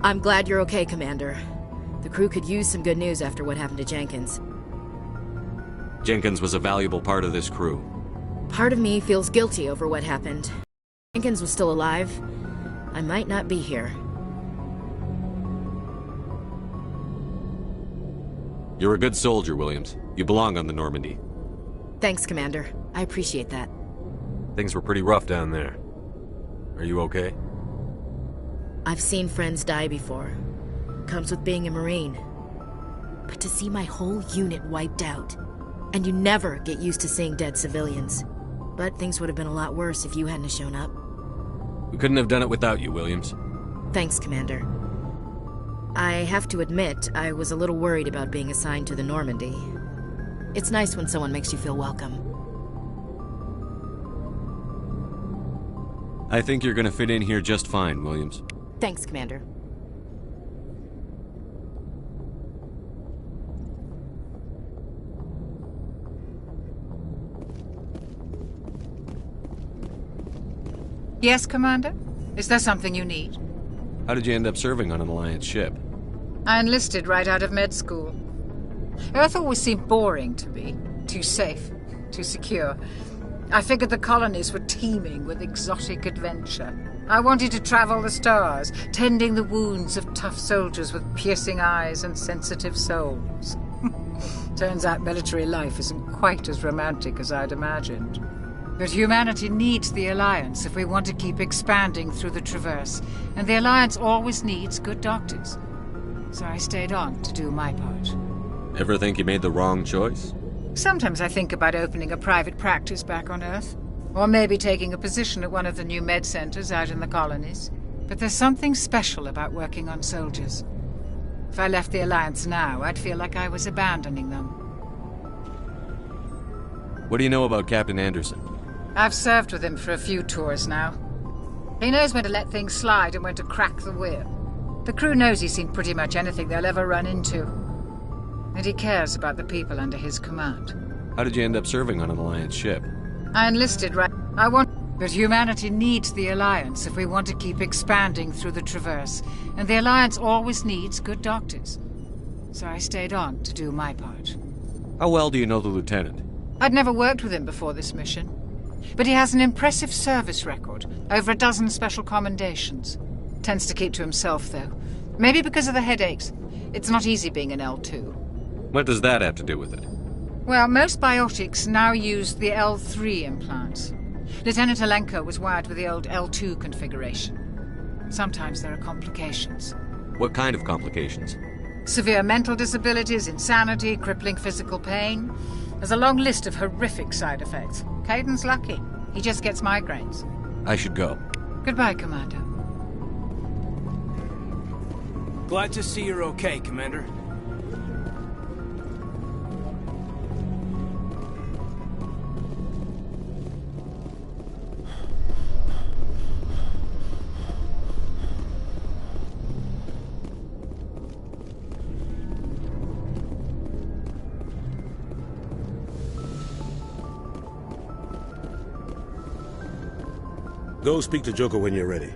I'm glad you're okay, Commander. The crew could use some good news after what happened to Jenkins. Jenkins was a valuable part of this crew. Part of me feels guilty over what happened. If Jenkins was still alive, I might not be here. You're a good soldier, Williams. You belong on the Normandy. Thanks, Commander. I appreciate that. Things were pretty rough down there. Are you okay? I've seen friends die before. Comes with being a Marine. But to see my whole unit wiped out, and you never get used to seeing dead civilians. But things would have been a lot worse if you hadn't shown up. We couldn't have done it without you, Williams. Thanks, Commander. I have to admit, I was a little worried about being assigned to the Normandy. It's nice when someone makes you feel welcome. I think you're gonna fit in here just fine, Williams. Thanks, Commander. Yes, Commander? Is there something you need? How did you end up serving on an Alliance ship? I enlisted right out of med school. Earth always seemed boring to me. Too safe, too secure. I figured the colonies were teeming with exotic adventure. I wanted to travel the stars, tending the wounds of tough soldiers with piercing eyes and sensitive souls. Turns out military life isn't quite as romantic as I'd imagined. But humanity needs the Alliance if we want to keep expanding through the Traverse, and the Alliance always needs good doctors. So I stayed on to do my part. Ever think you made the wrong choice? Sometimes I think about opening a private practice back on Earth, or maybe taking a position at one of the new med centers out in the colonies. But there's something special about working on soldiers. If I left the Alliance now, I'd feel like I was abandoning them. What do you know about Captain Anderson? I've served with him for a few tours now. He knows when to let things slide and when to crack the whip. The crew knows he's seen pretty much anything they'll ever run into. And he cares about the people under his command. How did you end up serving on an Alliance ship? I enlisted but humanity needs the Alliance if we want to keep expanding through the Traverse. And the Alliance always needs good doctors. So I stayed on to do my part. How well do you know the Lieutenant? I'd never worked with him before this mission. But he has an impressive service record, over a dozen special commendations. Tends to keep to himself, though. Maybe because of the headaches. It's not easy being an L2. What does that have to do with it? Well, most biotics now use the L3 implants. Lieutenant Alenko was wired with the old L2 configuration. Sometimes there are complications. What kind of complications? Severe mental disabilities, insanity, crippling physical pain. There's a long list of horrific side effects. Caden's lucky. He just gets migraines. I should go. Goodbye, Commander. Glad to see you're okay, Commander. Go speak to Joker when you're ready.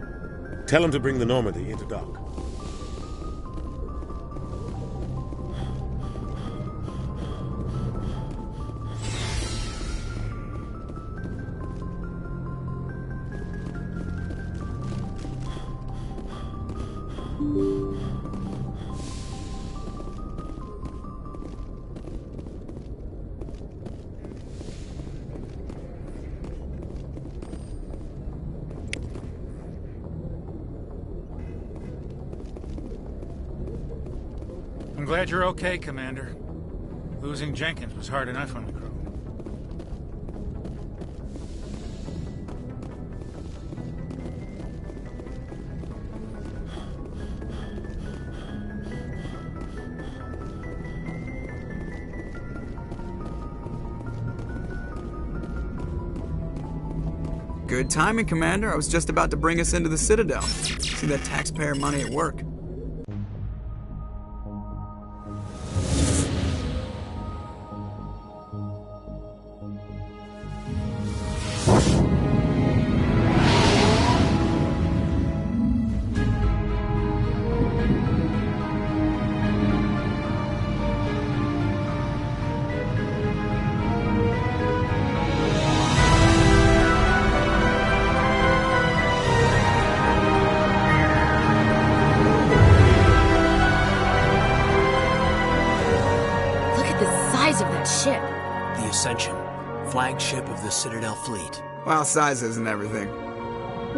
Tell him to bring the Normandy into dock. I'm glad you're okay, Commander. Losing Jenkins was hard enough on the crew. Good timing, Commander. I was just about to bring us into the Citadel. See that taxpayer money at work. flagship of the Citadel fleet. Well, size isn't everything.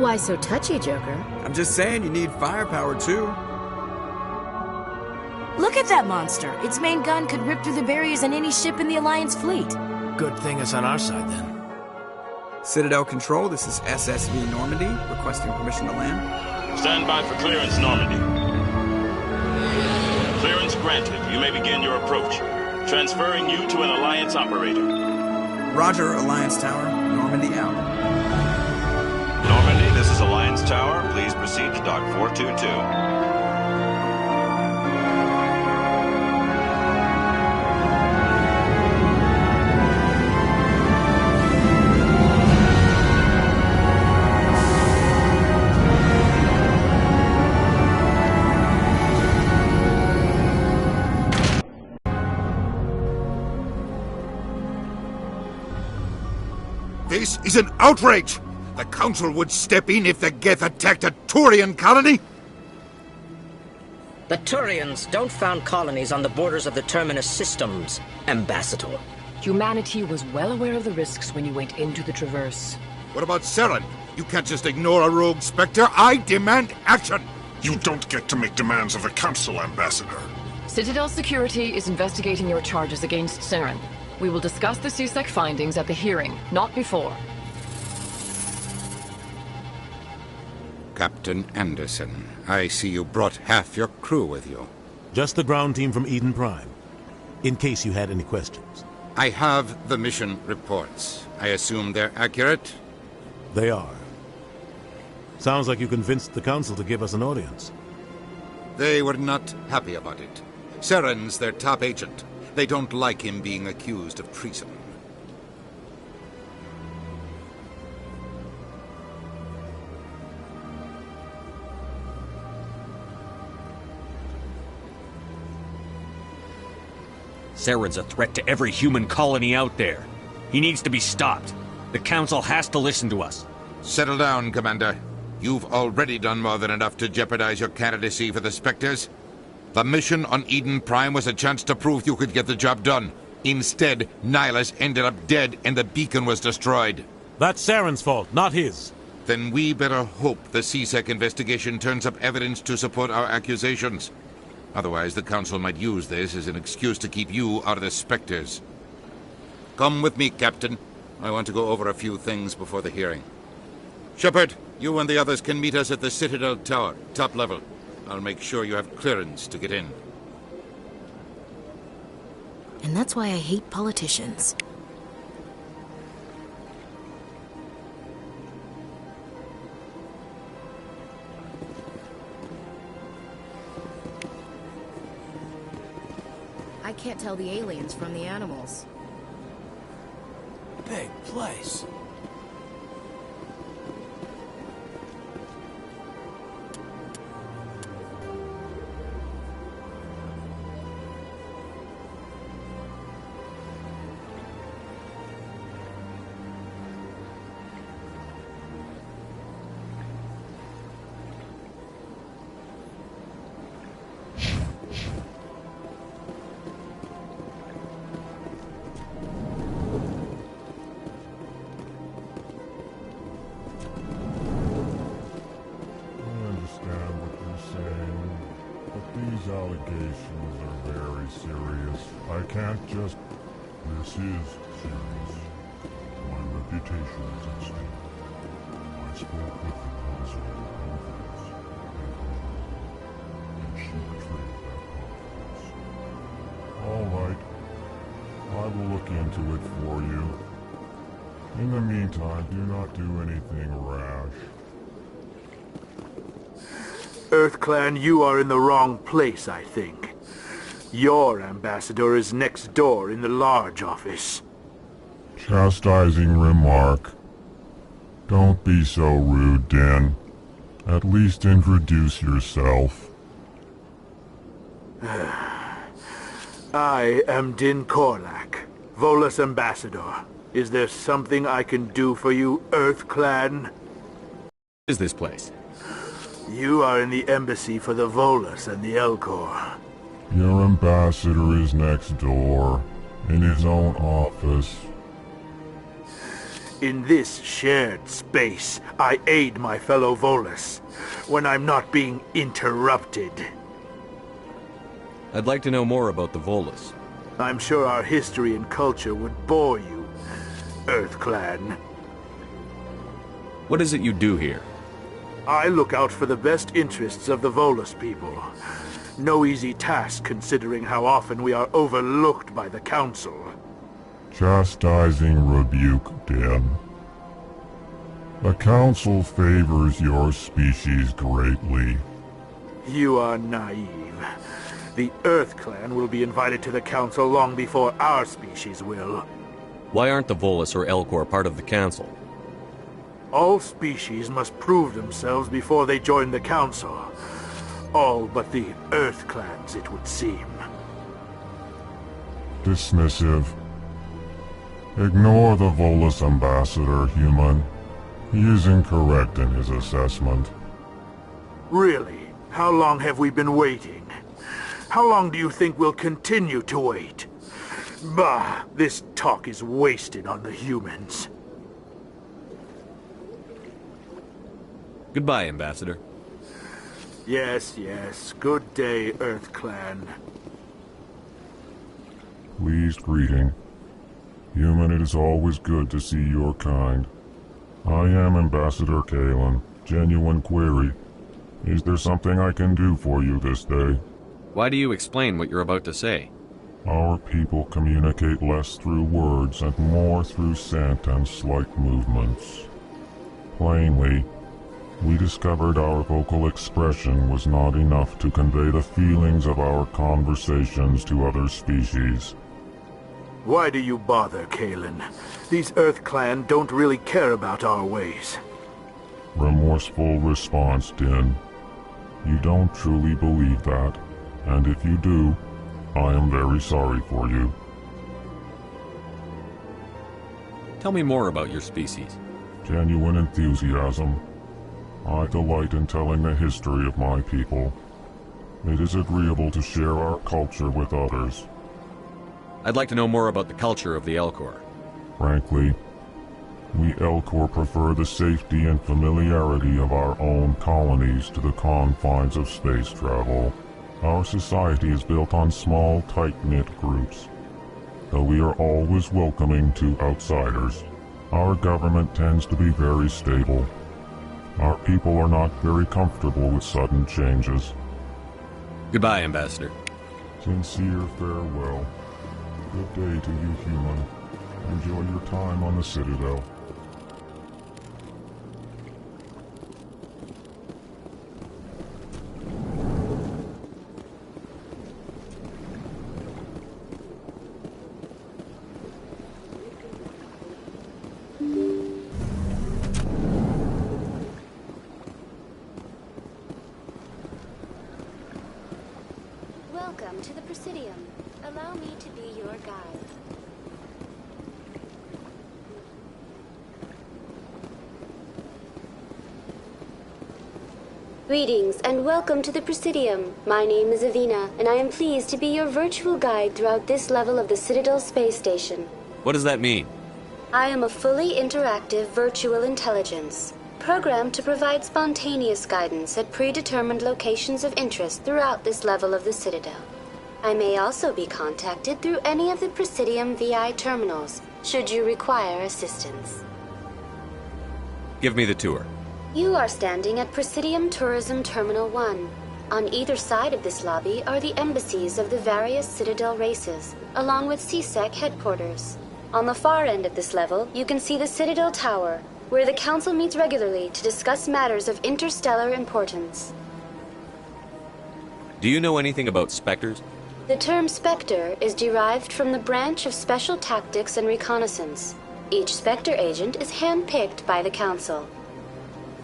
Why so touchy, Joker? I'm just saying you need firepower, too. Look at that monster. Its main gun could rip through the barriers in any ship in the Alliance fleet. Good thing it's on our side, then. Citadel Control, this is SSV Normandy, requesting permission to land. Stand by for clearance, Normandy. Clearance granted. You may begin your approach. Transferring you to an Alliance operator. Roger, Alliance Tower. Normandy out. Normandy, this is Alliance Tower. Please proceed to Dock 422. This is an outrage! The Council would step in if the Geth attacked a Turian colony? The Turians don't found colonies on the borders of the Terminus systems, Ambassador. Humanity was well aware of the risks when you went into the Traverse. What about Saren? You can't just ignore a rogue Spectre. I demand action! You don't get to make demands of the Council, Ambassador. Citadel Security is investigating your charges against Saren. We will discuss the CSEC findings at the hearing, not before. Captain Anderson, I see you brought half your crew with you. Just the ground team from Eden Prime, in case you had any questions. I have the mission reports. I assume they're accurate? They are. Sounds like you convinced the Council to give us an audience. They were not happy about it. Saren's their top agent. They don't like him being accused of treason. Saren's a threat to every human colony out there. He needs to be stopped. The Council has to listen to us. Settle down, Commander. You've already done more than enough to jeopardize your candidacy for the Spectres. The mission on Eden Prime was a chance to prove you could get the job done. Instead, Nihilus ended up dead and the beacon was destroyed. That's Saren's fault, not his. Then we better hope the CSEC investigation turns up evidence to support our accusations. Otherwise, the Council might use this as an excuse to keep you out of the Spectres. Come with me, Captain. I want to go over a few things before the hearing. Shepard, you and the others can meet us at the Citadel Tower, top level. I'll make sure you have clearance to get in. And that's why I hate politicians. I can't tell the aliens from the animals. Big place. Allegations are very serious. I can't just... This is serious. My reputation is at stake. I spoke with the console in confidence, and she betrayed that confidence. All right. I will look into it for you. In the meantime, do not do anything rash. EarthClan, you are in the wrong place, I think. Your ambassador is next door in the large office. Chastising remark. Don't be so rude, Din. At least introduce yourself. I am Din Korlak, Volus ambassador. Is there something I can do for you, EarthClan? What is this place? You are in the embassy for the Volus and the Elcor. Your ambassador is next door, in his own office. In this shared space, I aid my fellow Volus when I'm not being interrupted. I'd like to know more about the Volus. I'm sure our history and culture would bore you, EarthClan. What is it you do here? I look out for the best interests of the Volus people. No easy task considering how often we are overlooked by the Council. Chastising rebuke, Den. The Council favors your species greatly. You are naive. The EarthClan will be invited to the Council long before our species will. Why aren't the Volus or Elcor part of the Council? All species must prove themselves before they join the Council. All but the EarthClans, it would seem. Dismissive. Ignore the Volus ambassador, human. He is incorrect in his assessment. Really? How long have we been waiting? How long do you think we'll continue to wait? Bah, this talk is wasted on the humans. Goodbye, Ambassador. Yes, yes. Good day, EarthClan. Pleased greeting. Human, it is always good to see your kind. I am Ambassador Kalen. Genuine query. Is there something I can do for you this day? Why do you explain what you're about to say? Our people communicate less through words and more through scent and slight movements. Plainly, we discovered our vocal expression was not enough to convey the feelings of our conversations to other species. Why do you bother, Kalen? These EarthClan don't really care about our ways. Remorseful response, Din. You don't truly believe that, and if you do, I am very sorry for you. Tell me more about your species. Genuine enthusiasm. I delight in telling the history of my people. It is agreeable to share our culture with others. I'd like to know more about the culture of the Elcor. Frankly, we Elcor prefer the safety and familiarity of our own colonies to the confines of space travel. Our society is built on small, tight-knit groups. Though we are always welcoming to outsiders, our government tends to be very stable. Our people are not very comfortable with sudden changes. Goodbye, Ambassador. Sincere farewell. Good day to you, human. Enjoy your time on the Citadel. Welcome to the Presidium. Allow me to be your guide. Greetings and welcome to the Presidium. My name is Avina, and I am pleased to be your virtual guide throughout this level of the Citadel space station. What does that mean? I am a fully interactive virtual intelligence, programmed to provide spontaneous guidance at predetermined locations of interest throughout this level of the Citadel. I may also be contacted through any of the Presidium VI terminals, should you require assistance. Give me the tour. You are standing at Presidium Tourism Terminal 1. On either side of this lobby are the embassies of the various Citadel races, along with CSEC headquarters. On the far end of this level, you can see the Citadel Tower, where the Council meets regularly to discuss matters of interstellar importance. Do you know anything about Spectres? The term Spectre is derived from the branch of Special Tactics and Reconnaissance. Each Spectre agent is handpicked by the Council.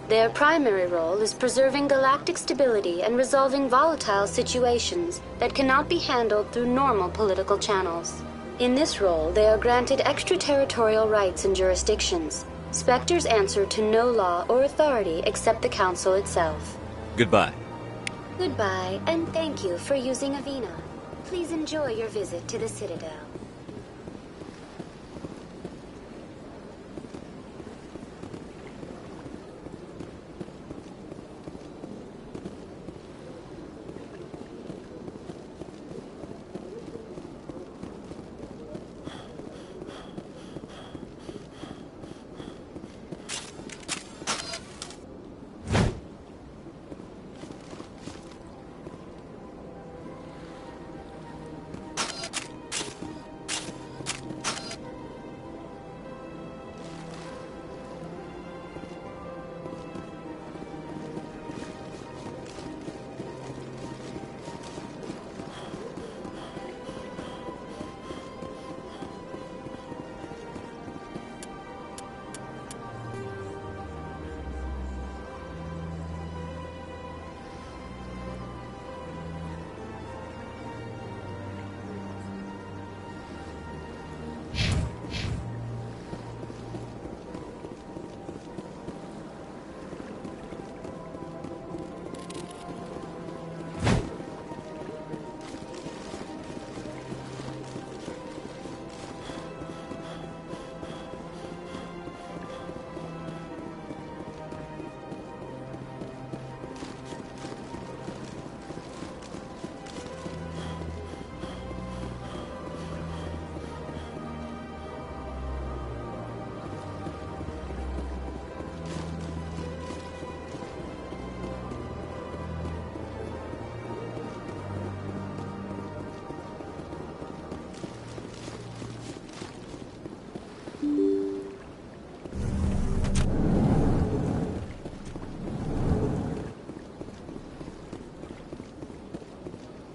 Their primary role is preserving galactic stability and resolving volatile situations that cannot be handled through normal political channels. In this role, they are granted extraterritorial rights and jurisdictions. Spectres answer to no law or authority except the Council itself. Goodbye. Goodbye, and thank you for using Avina. Please enjoy your visit to the Citadel.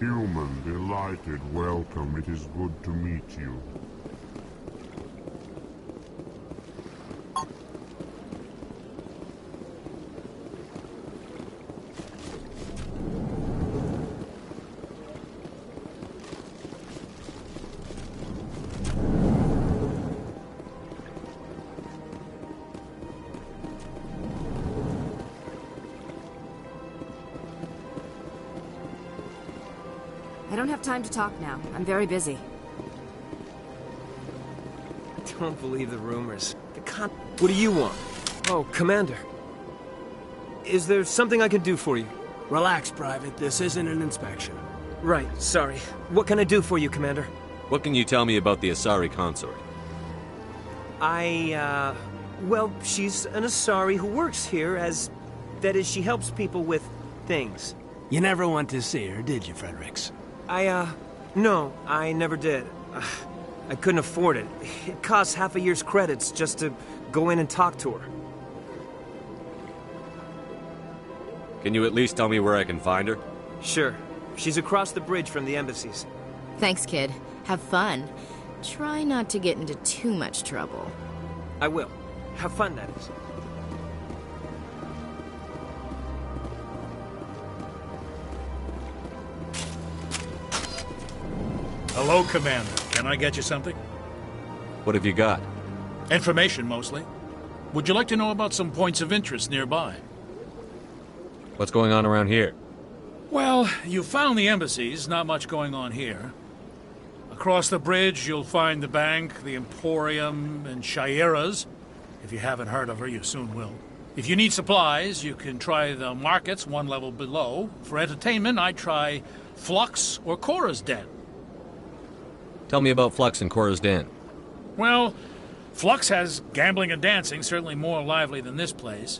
Human, delighted, welcome. It is good to meet you. I don't have time to talk now. I'm very busy. Don't believe the rumors. What do you want? Oh, Commander. Is there something I can do for you? Relax, Private. This isn't an inspection. Right, sorry. What can I do for you, Commander? What can you tell me about the Asari consort? Well, she's an Asari who works here as... That is, she helps people with things. You never went to see her, did you, Fredericks? No, I never did. I couldn't afford it. It costs half a year's credits just to go in and talk to her. Can you at least tell me where I can find her? Sure. She's across the bridge from the embassies. Thanks, kid. Have fun. Try not to get into too much trouble. I will. Have fun, that is. Hello, Commander. Can I get you something? What have you got? Information, mostly. Would you like to know about some points of interest nearby? What's going on around here? Well, you found the embassies. Not much going on here. Across the bridge, you'll find the bank, the Emporium, and Shaira's. If you haven't heard of her, you soon will. If you need supplies, you can try the markets one level below. For entertainment, I'd try Flux or Cora's Den. Tell me about Flux and Cora's Den. Well, Flux has gambling and dancing, certainly more lively than this place.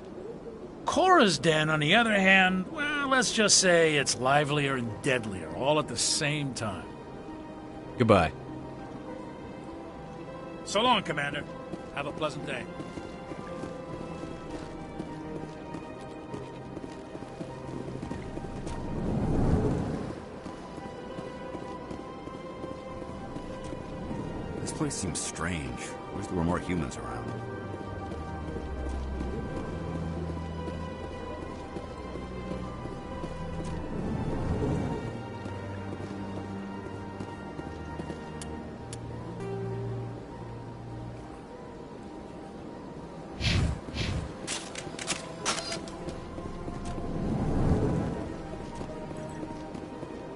Cora's Den, on the other hand, well, let's just say it's livelier and deadlier, all at the same time. Goodbye. So long, Commander. Have a pleasant day. This place seems strange. Wish there were more humans around.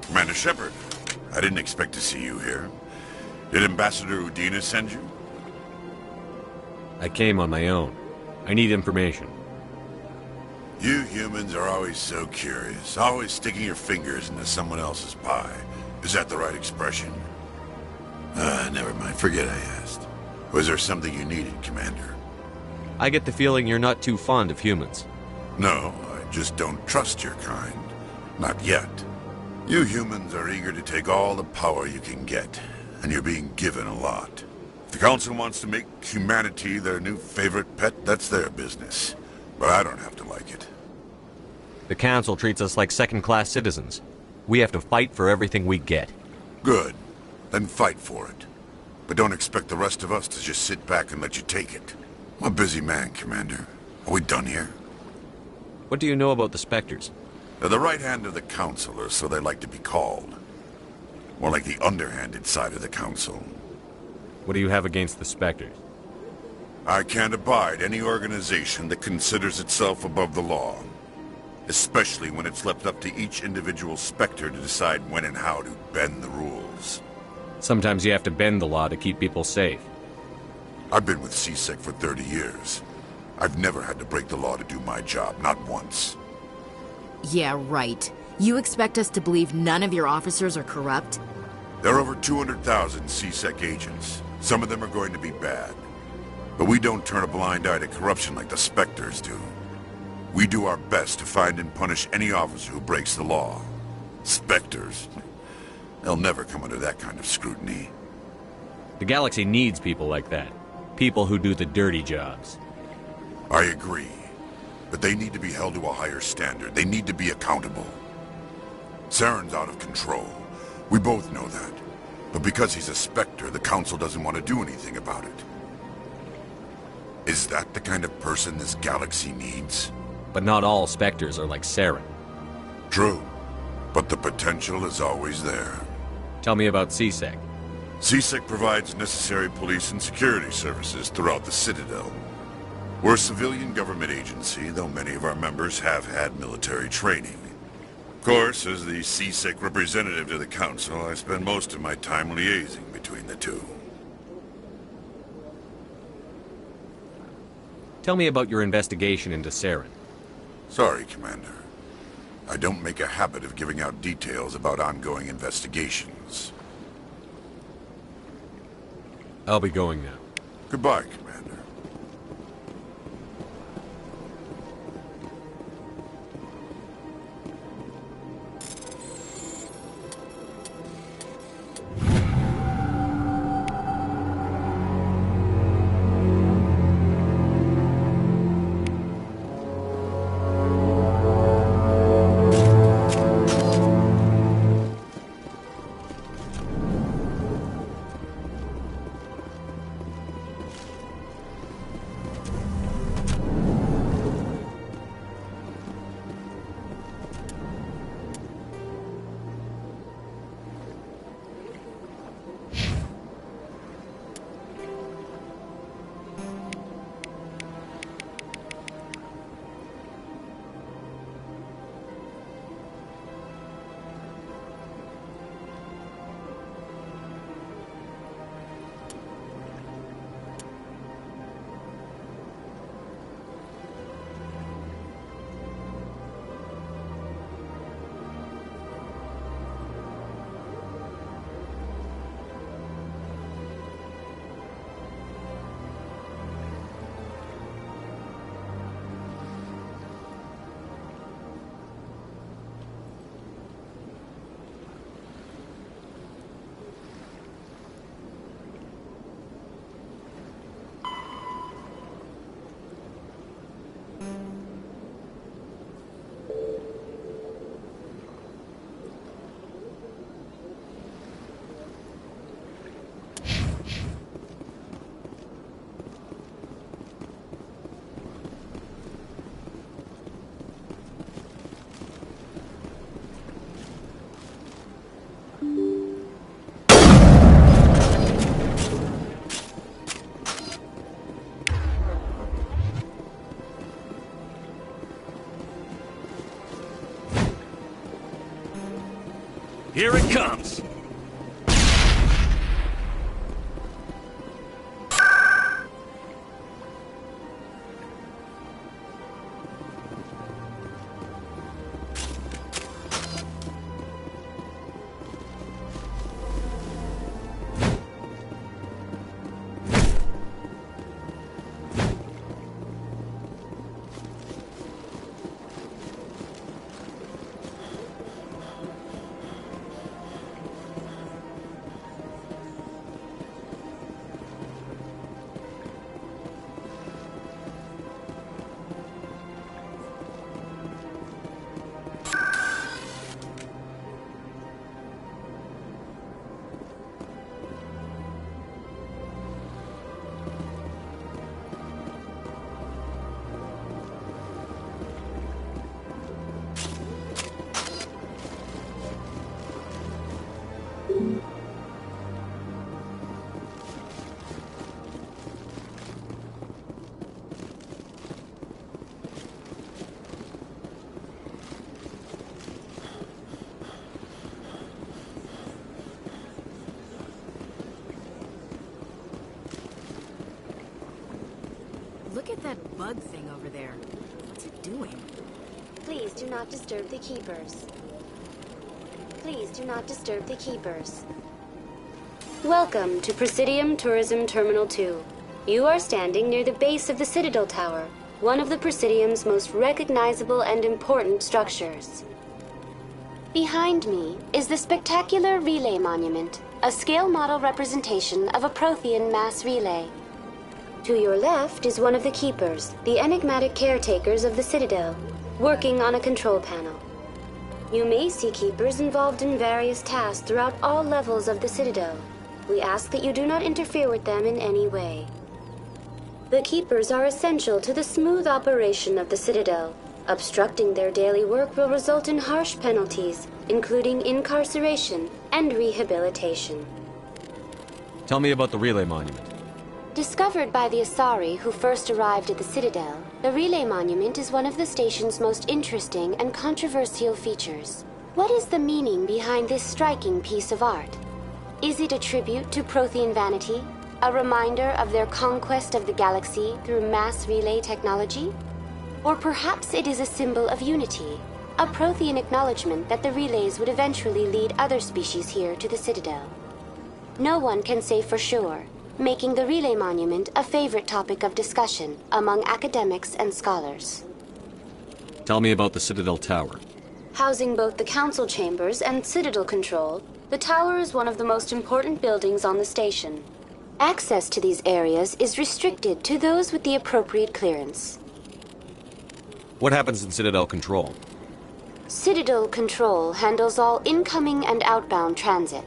Commander Shepard, I didn't expect to see you here. Did Ambassador Udina send you? I came on my own. I need information. You humans are always so curious, always sticking your fingers into someone else's pie. Is that the right expression? Never mind. Forget I asked. Was there something you needed, Commander? I get the feeling you're not too fond of humans. No, I just don't trust your kind. Not yet. You humans are eager to take all the power you can get, and you're being given a lot. If the Council wants to make humanity their new favorite pet, that's their business. But I don't have to like it. The Council treats us like second-class citizens. We have to fight for everything we get. Good. Then fight for it. But don't expect the rest of us to just sit back and let you take it. I'm a busy man, Commander. Are we done here? What do you know about the Spectres? They're the right hand of the Council, or so they like to be called. More like the underhanded side of the Council. What do you have against the Spectres? I can't abide any organization that considers itself above the law. Especially when it's left up to each individual Spectre to decide when and how to bend the rules. Sometimes you have to bend the law to keep people safe. I've been with CSEC for 30 years. I've never had to break the law to do my job, not once. Yeah, right. You expect us to believe none of your officers are corrupt? There are over 200,000 CSEC agents. Some of them are going to be bad. But we don't turn a blind eye to corruption like the Spectres do. We do our best to find and punish any officer who breaks the law. Spectres. They'll never come under that kind of scrutiny. The galaxy needs people like that. People who do the dirty jobs. I agree. But they need to be held to a higher standard. They need to be accountable. Saren's out of control. We both know that. But because he's a Spectre, the Council doesn't want to do anything about it. Is that the kind of person this galaxy needs? But not all Spectres are like Saren. True. But the potential is always there. Tell me about CSEC. CSEC provides necessary police and security services throughout the Citadel. We're a civilian government agency, though many of our members have had military training. Of course, as the CSEC representative to the Council, I spend most of my time liaising between the two. Tell me about your investigation into Saren. Sorry, Commander. I don't make a habit of giving out details about ongoing investigations. I'll be going now. Goodbye, Commander. Here it comes! Look at that bug thing over there. What's it doing? Please do not disturb the Keepers. Please do not disturb the Keepers. Welcome to Presidium Tourism Terminal 2. You are standing near the base of the Citadel Tower, one of the Presidium's most recognizable and important structures. Behind me is the spectacular Relay Monument, a scale model representation of a Prothean mass relay. To your left is one of the Keepers, the enigmatic caretakers of the Citadel, working on a control panel. You may see Keepers involved in various tasks throughout all levels of the Citadel. We ask that you do not interfere with them in any way. The Keepers are essential to the smooth operation of the Citadel. Obstructing their daily work will result in harsh penalties, including incarceration and rehabilitation. Tell me about the relay monument. Discovered by the Asari who first arrived at the Citadel, the relay monument is one of the station's most interesting and controversial features. What is the meaning behind this striking piece of art? Is it a tribute to Prothean vanity? A reminder of their conquest of the galaxy through mass relay technology? Or perhaps it is a symbol of unity, a Prothean acknowledgement that the relays would eventually lead other species here to the Citadel. No one can say for sure, making the relay monument a favorite topic of discussion among academics and scholars. Tell me about the Citadel Tower. Housing both the council chambers and Citadel control, the tower is one of the most important buildings on the station. Access to these areas is restricted to those with the appropriate clearance. What happens in Citadel Control? Citadel Control handles all incoming and outbound transit.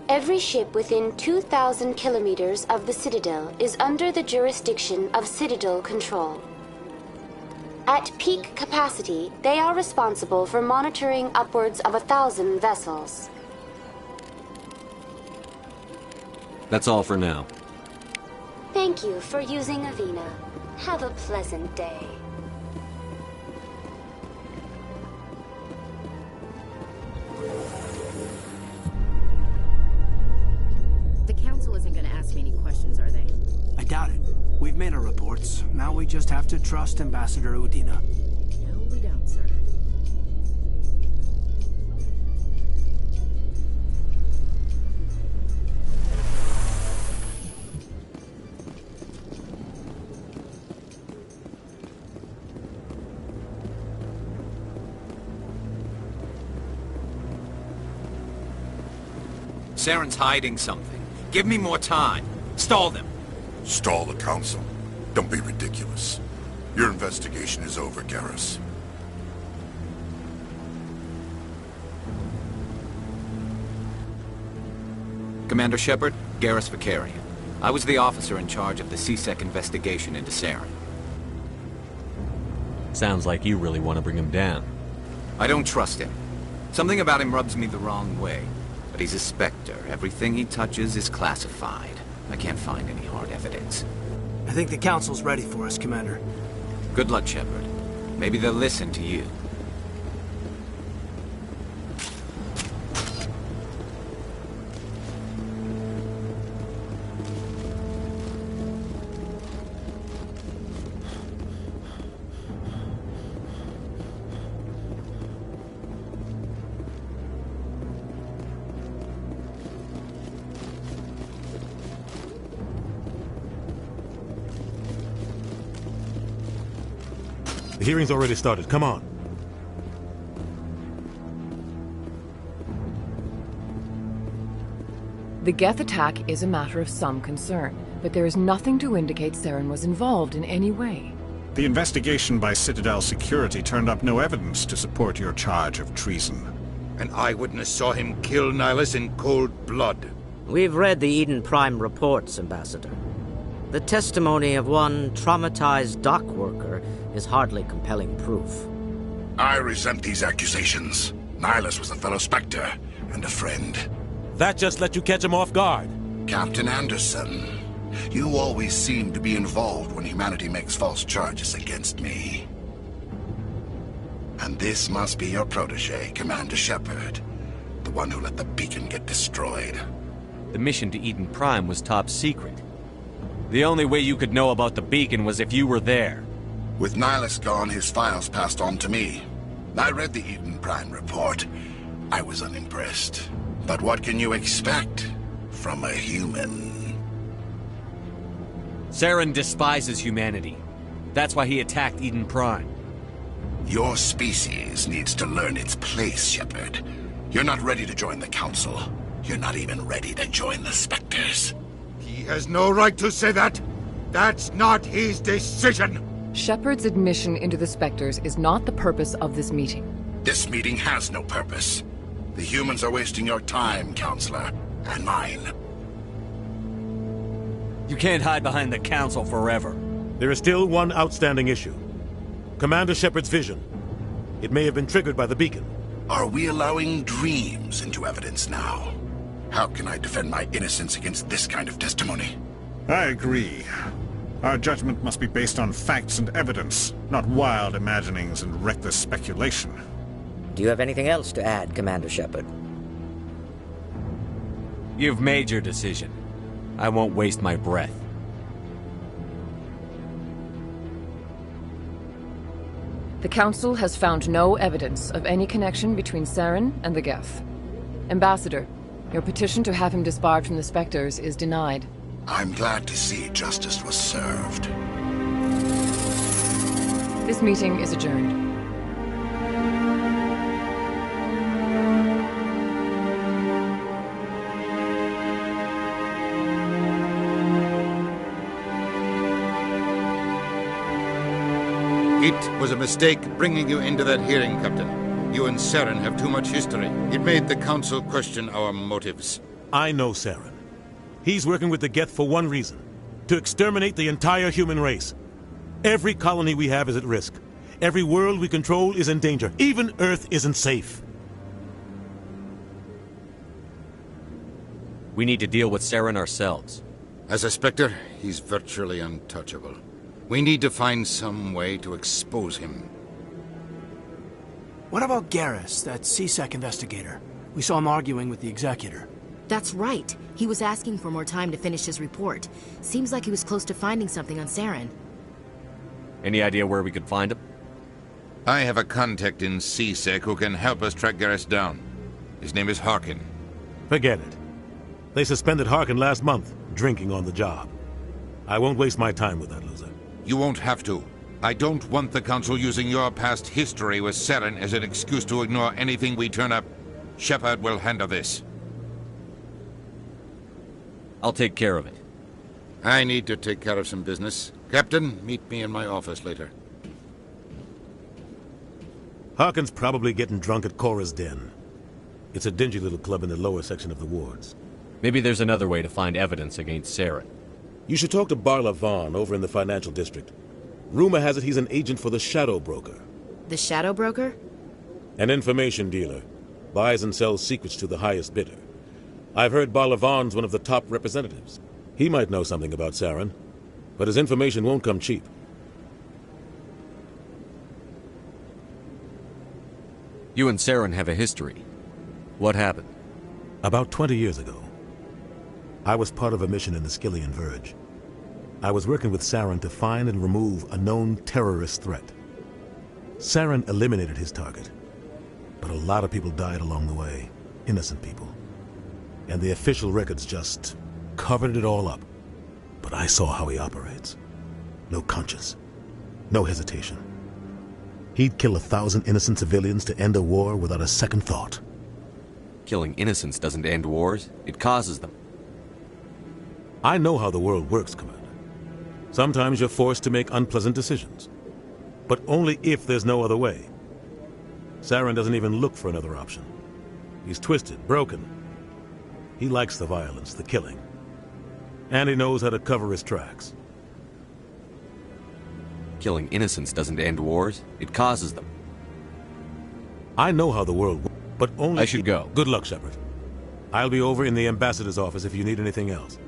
Every ship within 2,000 kilometers of the Citadel is under the jurisdiction of Citadel Control. At peak capacity, they are responsible for monitoring upwards of 1,000 vessels. That's all for now. Thank you for using Avina. Have a pleasant day. The council isn't going to ask me any questions, are they? I doubt it. We've made our reports. Now we just have to trust Ambassador Udina. No, we don't, sir. Saren's hiding something. Give me more time. Stall them. Stall the council? Don't be ridiculous. Your investigation is over, Garrus. Commander Shepard, Garrus Vicarian. I was the officer in charge of the CSEC investigation into Saren. Sounds like you really want to bring him down. I don't trust him. Something about him rubs me the wrong way. But he's a Spectre. Everything he touches is classified. I can't find any hard evidence. I think the council's ready for us, Commander. Good luck, Shepard. Maybe they'll listen to you. The hearing's already started. Come on. The Geth attack is a matter of some concern, but there is nothing to indicate Saren was involved in any way. The investigation by Citadel Security turned up no evidence to support your charge of treason. An eyewitness saw him kill Nihilus in cold blood. We've read the Eden Prime reports, Ambassador. The testimony of one traumatized dock worker is hardly compelling proof. I resent these accusations. Nihilus was a fellow Spectre and a friend. That just let you catch him off guard. Captain Anderson, you always seem to be involved when humanity makes false charges against me. And this must be your protege, Commander Shepard. The one who let the beacon get destroyed. The mission to Eden Prime was top secret. The only way you could know about the beacon was if you were there. With Nihilus gone, his files passed on to me. I read the Eden Prime report. I was unimpressed. But what can you expect from a human? Saren despises humanity. That's why he attacked Eden Prime. Your species needs to learn its place, Shepard. You're not ready to join the Council. You're not even ready to join the Spectres. He has no right to say that. That's not his decision. Shepard's admission into the Spectres is not the purpose of this meeting. This meeting has no purpose. The humans are wasting your time, Counselor, and mine. You can't hide behind the Council forever. There is still one outstanding issue. Commander Shepard's vision. It may have been triggered by the beacon. Are we allowing dreams into evidence now? How can I defend my innocence against this kind of testimony? I agree. Our judgment must be based on facts and evidence, not wild imaginings and reckless speculation. Do you have anything else to add, Commander Shepard? You've made your decision. I won't waste my breath. The Council has found no evidence of any connection between Saren and the Geth. Ambassador, your petition to have him disbarred from the Spectres is denied. I'm glad to see justice was served. This meeting is adjourned. It was a mistake bringing you into that hearing, Captain. You and Saren have too much history. It made the Council question our motives. I know Saren. He's working with the Geth for one reason. To exterminate the entire human race. Every colony we have is at risk. Every world we control is in danger. Even Earth isn't safe. We need to deal with Saren ourselves. As a Spectre, he's virtually untouchable. We need to find some way to expose him. What about Garrus, that CSEC investigator? We saw him arguing with the Executor. That's right. He was asking for more time to finish his report. Seems like he was close to finding something on Saren. Any idea where we could find him? I have a contact in CSEC who can help us track Garrus down. His name is Harkin. Forget it. They suspended Harkin last month, drinking on the job. I won't waste my time with that loser. You won't have to. I don't want the Council using your past history with Saren as an excuse to ignore anything we turn up. Shepard will handle this. I'll take care of it. I need to take care of some business. Captain, meet me in my office later. Harkin's probably getting drunk at Cora's Den. It's a dingy little club in the lower section of the wards. Maybe there's another way to find evidence against Saren. You should talk to Barla Vaughn over in the financial district. Rumor has it he's an agent for the Shadow Broker. The Shadow Broker? An information dealer. Buys and sells secrets to the highest bidder. I've heard Barla Vaughn's one of the top representatives. He might know something about Saren, but his information won't come cheap. You and Saren have a history. What happened? About 20 years ago, I was part of a mission in the Skillian Verge. I was working with Saren to find and remove a known terrorist threat. Saren eliminated his target, but a lot of people died along the way, innocent people. And the official records just covered it all up. But I saw how he operates. No conscience, no hesitation. He'd kill 1,000 innocent civilians to end a war without a second thought. Killing innocents doesn't end wars, it causes them. I know how the world works, Commander. Sometimes you're forced to make unpleasant decisions. But only if there's no other way. Saren doesn't even look for another option. He's twisted, broken. He likes the violence, the killing. And he knows how to cover his tracks. Killing innocents doesn't end wars, it causes them. I know how the world works, but only... I should go. Good luck, Shepard. I'll be over in the ambassador's office if you need anything else.